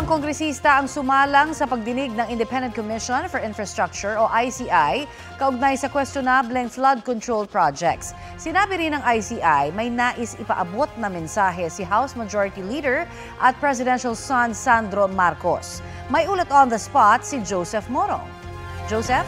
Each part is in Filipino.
Dalawang kongresista ang sumalang sa pagdinig ng Independent Commission for Infrastructure o ICI kaugnay sa questionableng flood control projects. Sinabi rin ng ICI may nais ipaabot na mensahe si House Majority Leader at Presidential son Sandro Marcos. May ulat on the spot si Joseph Morong. Joseph?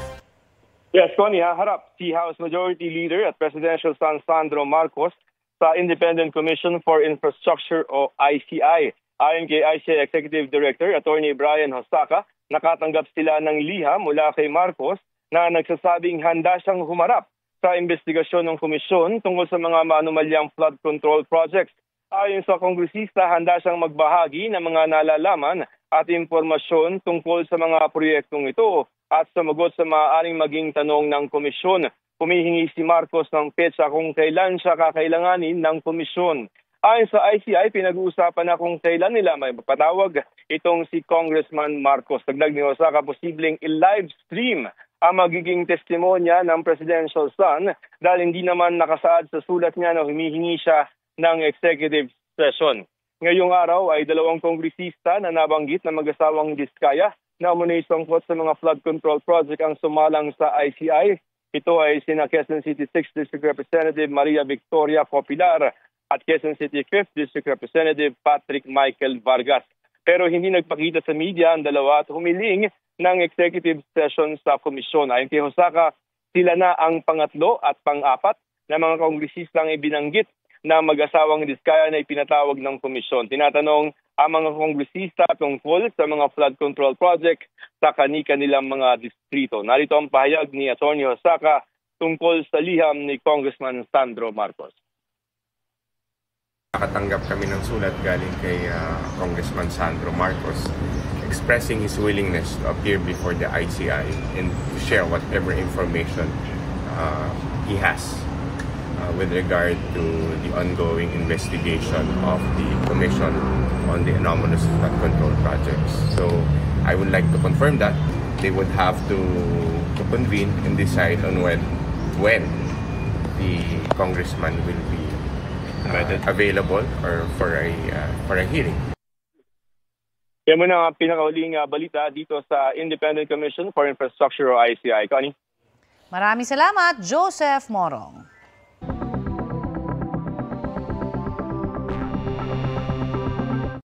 Yes, Connie, harap si House Majority Leader at Presidential son Sandro Marcos sa Independent Commission for Infrastructure o ICI. Ayon kay ICI Executive Director Attorney Brian Hosaka, nakatanggap sila ng liham mula kay Marcos na nagsasabing handa siyang humarap sa investigasyon ng komisyon tungkol sa mga maanumalyang flood control projects. Ayon sa kongresista, handa siyang magbahagi ng mga nalalaman at impormasyon tungkol sa mga proyektong ito at sumagot sa maaaring maging tanong ng komisyon. Humihingi si Marcos ng petsa kung kailan siya kakailanganin ng komisyon. Ayon sa ICI, pinag-uusapan na kung kailan nila may mapatawag itong si Congressman Marcos. Dagdag ni Hosaka, posibleng i-live stream ang magiging testimonya ng presidential son dahil hindi naman nakasaad sa sulat niya na humihingi siya ng executive session. Ngayong araw ay dalawang kongresista na nabanggit na mag-asawang Diskaya na umunay sangkot sa mga flood control project ang sumalang sa ICI. Ito ay sina Quezon City 6th District Representative Maria Victoria Copilar at Quezon City 5th District Representative Patrick Michael Vargas. Pero hindi nagpakita sa media ang dalawa at humiling ng executive session sa komisyon. Ayon kay Hosaka, sila na ang pangatlo at pang-apat na mga kongresistang ibinanggit na mag-asawang Diskaya na ipinatawag ng komisyon. Tinatanong ang mga kongresista tungkol sa mga flood control project sa kani-kanilang mga distrito. Narito ang pahayag ni Atty. Hosaka tungkol sa liham ni Congressman Sandro Marcos. Nakatanggap kami ng sulat galing kay Congressman Sandro Marcos expressing his willingness to appear before the ICI and to share whatever information he has with regard to the ongoing investigation of the Commission on the anomalous flood control projects. So I would like to confirm that they would have to convene and decide on when the congressman will be available or for a hearing. Yan muna ang pinakahuling balita dito sa Independent Commission for Infrastructure o ICI. Connie? Maraming salamat, Joseph Morong.